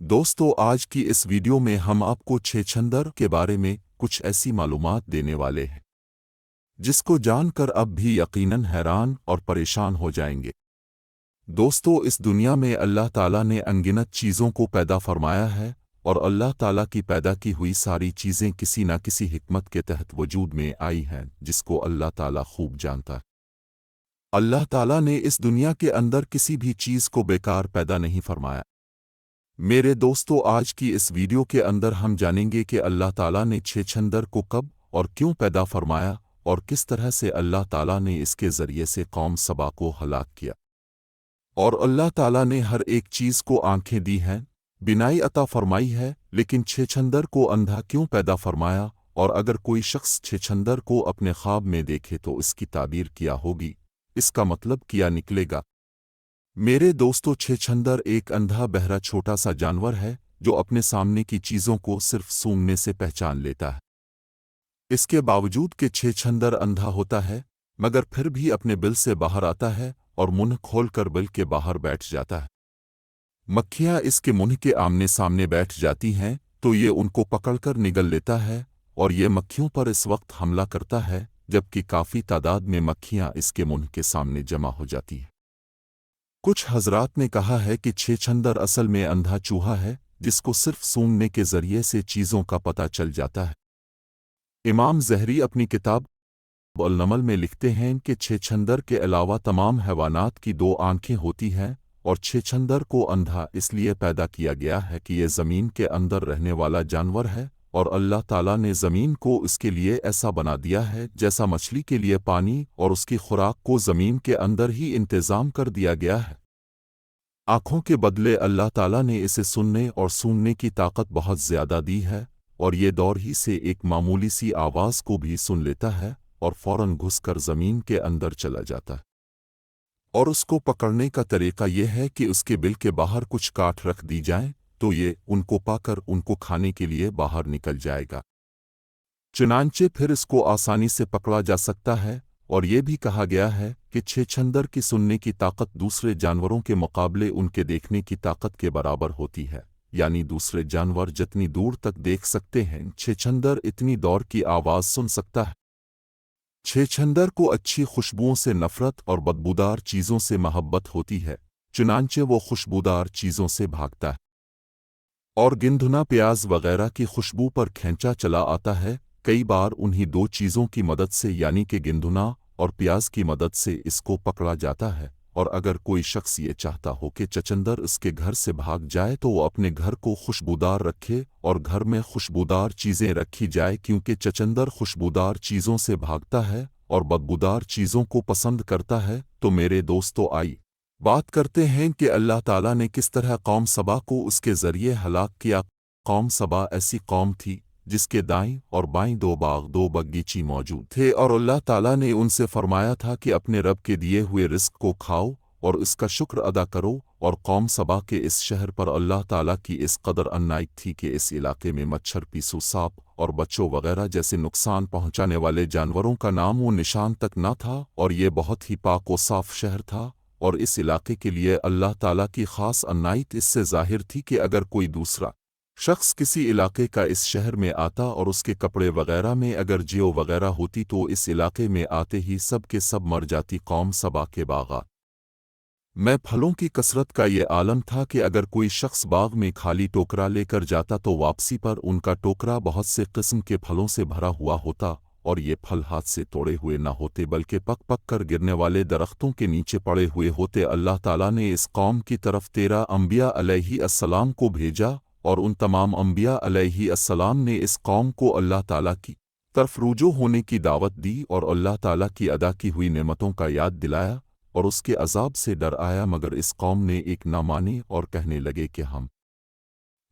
دوستو آج کی اس ویڈیو میں ہم آپ کو چھچندر کے بارے میں کچھ ایسی معلومات دینے والے ہیں جس کو جان کر اب بھی یقیناً حیران اور پریشان ہو جائیں گے۔ دوستو اس دنیا میں اللہ تعالیٰ نے انگنت چیزوں کو پیدا فرمایا ہے، اور اللہ تعالیٰ کی پیدا کی ہوئی ساری چیزیں کسی نہ کسی حکمت کے تحت وجود میں آئی ہیں جس کو اللہ تعالیٰ خوب جانتا ہے۔ اللہ تعالیٰ نے اس دنیا کے اندر کسی بھی چیز کو بیکار پیدا نہیں فرمایا۔ میرے دوستو آج کی اس ویڈیو کے اندر ہم جانیں گے کہ اللہ تعالیٰ نے چھچندر کو کب اور کیوں پیدا فرمایا اور کس طرح سے اللہ تعالیٰ نے اس کے ذریعے سے قوم سبا کو ہلاک کیا، اور اللہ تعالیٰ نے ہر ایک چیز کو آنکھیں دی ہیں، بینائی عطا فرمائی ہے، لیکن چھچندر کو اندھا کیوں پیدا فرمایا، اور اگر کوئی شخص چھچندر کو اپنے خواب میں دیکھے تو اس کی تعبیر کیا ہوگی، اس کا مطلب کیا نکلے گا؟ میرے دوستو چھچندر ایک اندھا بہرا چھوٹا سا جانور ہے جو اپنے سامنے کی چیزوں کو صرف سونگنے سے پہچان لیتا ہے۔ اس کے باوجود کہ چھچندر اندھا ہوتا ہے مگر پھر بھی اپنے بل سے باہر آتا ہے اور منہ کھول کر بل کے باہر بیٹھ جاتا ہے۔ مکھیاں اس کے منہ کے آمنے سامنے بیٹھ جاتی ہیں تو یہ ان کو پکڑ کر نگل لیتا ہے، اور یہ مکھیوں پر اس وقت حملہ کرتا ہے جبکہ کافی تعداد میں مکھیاں اس کے منہ کے سامنے جمع ہو جاتی ہیں۔ کچھ حضرات نے کہا ہے کہ چھچندر اصل میں اندھا چوہا ہے جس کو صرف سونگنے کے ذریعے سے چیزوں کا پتہ چل جاتا ہے۔ امام زہری اپنی کتاب النمل میں لکھتے ہیں کہ چھچندر کے علاوہ تمام حیوانات کی دو آنکھیں ہوتی ہیں، اور چھچندر کو اندھا اس لیے پیدا کیا گیا ہے کہ یہ زمین کے اندر رہنے والا جانور ہے، اور اللہ تعالیٰ نے زمین کو اس کے لیے ایسا بنا دیا ہے جیسا مچھلی کے لیے پانی اور اس کی خوراک کو زمین کے اندر ہی انتظام کر دیا گیا ہے۔ آنکھوں کے بدلے اللہ تعالیٰ نے اسے سننے اور سونگنے کی طاقت بہت زیادہ دی ہے، اور یہ دور ہی سے ایک معمولی سی آواز کو بھی سن لیتا ہے اور فوراً گھس کر زمین کے اندر چلا جاتا ہے۔ اور اس کو پکڑنے کا طریقہ یہ ہے کہ اس کے بل کے باہر کچھ کاٹ رکھ دی جائیں تو یہ ان کو پا کر ان کو کھانے کے لیے باہر نکل جائے گا۔ چنانچہ پھر اس کو آسانی سے پکڑا جا سکتا ہے، اور یہ بھی کہا گیا ہے کہ چھچندر کی سننے کی طاقت دوسرے جانوروں کے مقابلے ان کے دیکھنے کی طاقت کے برابر ہوتی ہے، یعنی دوسرے جانور جتنی دور تک دیکھ سکتے ہیں چھچندر اتنی دور کی آواز سن سکتا ہے۔ چھچندر کو اچھی خوشبوؤں سے نفرت اور بدبودار چیزوں سے محبت ہوتی ہے، چنانچہ وہ خوشبودار چیزوں سے بھاگتا ہے اور گندھنا پیاز وغیرہ کی خوشبو پر کھینچا چلا آتا ہے۔ کئی بار انہی دو چیزوں کی مدد سے یعنی کہ گندھنا اور پیاز کی مدد سے اس کو پکڑا جاتا ہے، اور اگر کوئی شخص یہ چاہتا ہو کہ چھچندر اس کے گھر سے بھاگ جائے تو وہ اپنے گھر کو خوشبودار رکھے اور گھر میں خوشبودار چیزیں رکھی جائے، کیونکہ چھچندر خوشبودار چیزوں سے بھاگتا ہے اور بدبودار چیزوں کو پسند کرتا ہے۔ تو میرے دوستو آئی بات کرتے ہیں کہ اللہ تعالیٰ نے کس طرح قوم سبا کو اس کے ذریعے ہلاک کیا۔ قوم سبا ایسی قوم تھی جس کے دائیں اور بائیں دو باغ دو باغیچے موجود تھے، اور اللہ تعالیٰ نے ان سے فرمایا تھا کہ اپنے رب کے دیے ہوئے رزق کو کھاؤ اور اس کا شکر ادا کرو، اور قوم سبا کے اس شہر پر اللہ تعالیٰ کی اس قدر عنایت تھی کہ اس علاقے میں مچھر پیسو سانپ اور بچوں وغیرہ جیسے نقصان پہنچانے والے جانوروں کا نام و نشان تک نہ تھا، اور یہ بہت ہی پاک و صاف شہر تھا، اور اس علاقے کے لیے اللہ تعالیٰ کی خاص عنایت اس سے ظاہر تھی کہ اگر کوئی دوسرا شخص کسی علاقے کا اس شہر میں آتا اور اس کے کپڑے وغیرہ میں اگر جیو وغیرہ ہوتی تو اس علاقے میں آتے ہی سب کے سب مر جاتی۔ قوم سبا کے باغات میں پھلوں کی کثرت کا یہ عالم تھا کہ اگر کوئی شخص باغ میں خالی ٹوکرا لے کر جاتا تو واپسی پر ان کا ٹوکرا بہت سے قسم کے پھلوں سے بھرا ہوا ہوتا، اور یہ پھل ہاتھ سے توڑے ہوئے نہ ہوتے بلکہ پک پک کر گرنے والے درختوں کے نیچے پڑے ہوئے ہوتے۔ اللہ تعالیٰ نے اس قوم کی طرف 13 انبیاء علیہ السلام کو بھیجا، اور ان تمام انبیاء علیہ السلام نے اس قوم کو اللہ تعالیٰ کی طرف رجوع ہونے کی دعوت دی اور اللہ تعالیٰ کی ادا کی ہوئی نعمتوں کا یاد دلایا اور اس کے عذاب سے ڈر آیا، مگر اس قوم نے ایک نہ مانی اور کہنے لگے کہ ہم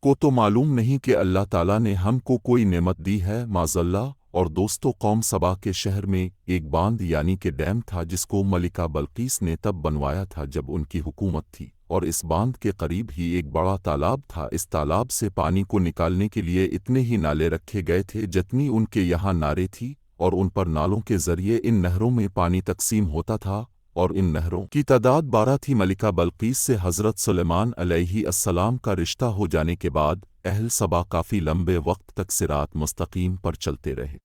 کو تو معلوم نہیں کہ اللہ تعالیٰ نے ہم کو کوئی نعمت دی ہے، معاذاللہ۔ اور دوستو قوم سبا کے شہر میں ایک باندھ یعنی کہ ڈیم تھا جس کو ملکہ بلقیس نے تب بنوایا تھا جب ان کی حکومت تھی، اور اس باندھ کے قریب ہی ایک بڑا تالاب تھا۔ اس تالاب سے پانی کو نکالنے کے لیے اتنے ہی نالے رکھے گئے تھے جتنی ان کے یہاں نارے تھی، اور ان پر نالوں کے ذریعے ان نہروں میں پانی تقسیم ہوتا تھا، اور ان نہروں کی تعداد 12 تھی۔ ملکہ بلقیس سے حضرت سلیمان علیہ السلام کا رشتہ ہو جانے کے بعد اہل سبا کافی لمبے وقت تک صراط مستقیم پر چلتے رہے،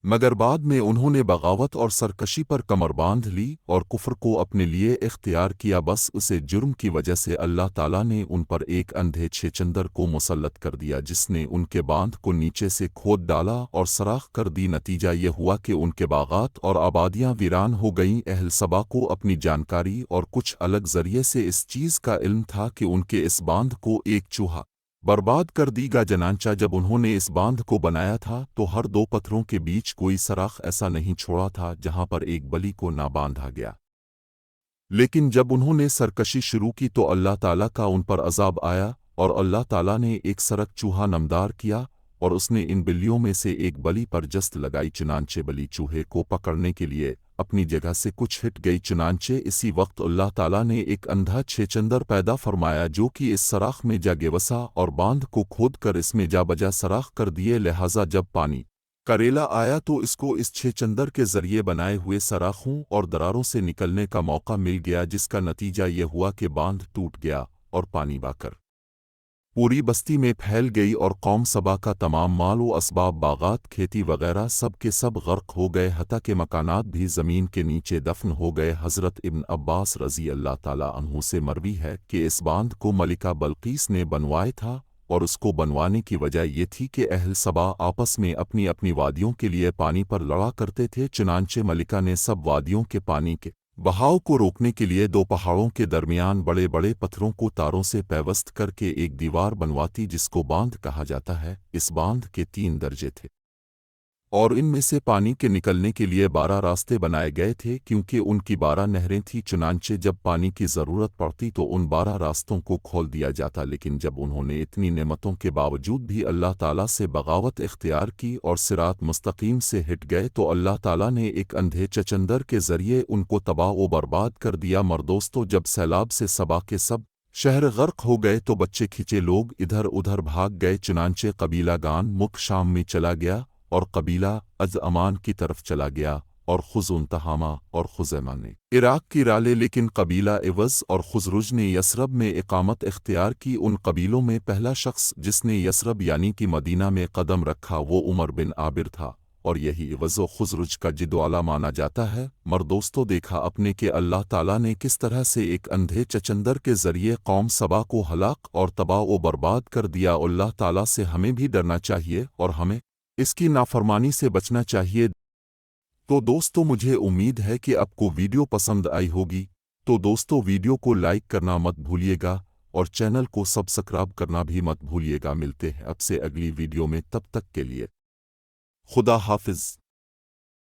مگر بعد میں انہوں نے بغاوت اور سرکشی پر کمر باندھ لی اور کفر کو اپنے لیے اختیار کیا۔ بس اسے جرم کی وجہ سے اللہ تعالیٰ نے ان پر ایک اندھے چھچندر کو مسلط کر دیا جس نے ان کے باندھ کو نیچے سے کھود ڈالا اور سوراخ کر دی۔ نتیجہ یہ ہوا کہ ان کے باغات اور آبادیاں ویران ہو گئیں۔ اہل سبا کو اپنی جانکاری اور کچھ الگ ذریعے سے اس چیز کا علم تھا کہ ان کے اس باندھ کو ایک چوہا برباد کر دی گا، چنانچہ جب انہوں نے اس باندھ کو بنایا تھا تو ہر دو پتھروں کے بیچ کوئی سراخ ایسا نہیں چھوڑا تھا جہاں پر ایک بلی کو نہ باندھا گیا۔ لیکن جب انہوں نے سرکشی شروع کی تو اللہ تعالیٰ کا ان پر عذاب آیا، اور اللہ تعالیٰ نے ایک سرک چوہا نمدار کیا اور اس نے ان بلیوں میں سے ایک بلی پر جست لگائی، چنانچہ بلی چوہے کو پکڑنے کے لیے اپنی جگہ سے کچھ ہٹ گئی۔ چنانچہ اسی وقت اللہ تعالیٰ نے ایک اندھا چھچندر پیدا فرمایا جو کہ اس سراخ میں جا گوسا اور باندھ کو کھود کر اس میں جا بجا سراخ کر دیے، لہٰذا جب پانی کا ریلا آیا تو اس کو اس چھچندر کے ذریعے بنائے ہوئے سراخوں اور دراروں سے نکلنے کا موقع مل گیا، جس کا نتیجہ یہ ہوا کہ باندھ ٹوٹ گیا اور پانی بہہ کر پوری بستی میں پھیل گئی، اور قوم سبا کا تمام مال و اسباب، باغات، کھیتی وغیرہ سب کے سب غرق ہو گئے، حتیٰ کہ مکانات بھی زمین کے نیچے دفن ہو گئے۔ حضرت ابن عباس رضی اللہ تعالیٰ عنہ سے مروی ہے کہ اس باندھ کو ملکہ بلقیس نے بنوایا تھا، اور اس کو بنوانے کی وجہ یہ تھی کہ اہل سبا آپس میں اپنی اپنی وادیوں کے لیے پانی پر لڑا کرتے تھے، چنانچہ ملکہ نے سب وادیوں کے پانی کے بہاؤ کو روکنے کے لیے دو پہاڑوں کے درمیان بڑے بڑے پتھروں کو تاروں سے پیوست کر کے ایک دیوار بنواتی جس کو باندھ کہا جاتا ہے۔ اس باندھ کے 3 درجے تھے، اور ان میں سے پانی کے نکلنے کے لیے 12 راستے بنائے گئے تھے، کیونکہ ان کی 12 نہریں تھیں، چنانچہ جب پانی کی ضرورت پڑتی تو ان 12 راستوں کو کھول دیا جاتا۔ لیکن جب انہوں نے اتنی نعمتوں کے باوجود بھی اللہ تعالیٰ سے بغاوت اختیار کی اور صراط مستقیم سے ہٹ گئے تو اللہ تعالیٰ نے ایک اندھے چچندر کے ذریعے ان کو تباہ و برباد کر دیا۔ مردوستو، جب سیلاب سے سبا کے سب شہر غرق ہو گئے تو بچے کھچے لوگ ادھر ادھر بھاگ گئے، چنانچہ قبیلہ گان مک شام میں چلا گیا اور قبیلہ از امان کی طرف چلا گیا، اور خزون تہامہ اور خزیمہ نے عراق کی رالے، لیکن قبیلہ عوض اور خزرج نے یثرب میں اقامت اختیار کی۔ ان قبیلوں میں پہلا شخص جس نے یثرب یعنی کہ مدینہ میں قدم رکھا وہ عمر بن عابر تھا، اور یہی عوض و خزرج کا جدوالا مانا جاتا ہے۔ مردوستو، دیکھا اپنے کہ اللہ تعالیٰ نے کس طرح سے ایک اندھے چچندر کے ذریعے قوم سبا کو ہلاک اور تباہ و برباد کر دیا۔ اللہ تعالیٰ سے ہمیں بھی ڈرنا چاہیے اور ہمیں اس کی نافرمانی سے بچنا چاہیے۔ تو دوستو، مجھے امید ہے کہ آپ کو ویڈیو پسند آئی ہوگی، تو دوستو ویڈیو کو لائک کرنا مت بھولیے گا اور چینل کو سبسکرائب کرنا بھی مت بھولیے گا۔ ملتے ہیں اب سے اگلی ویڈیو میں، تب تک کے لیے خدا حافظ۔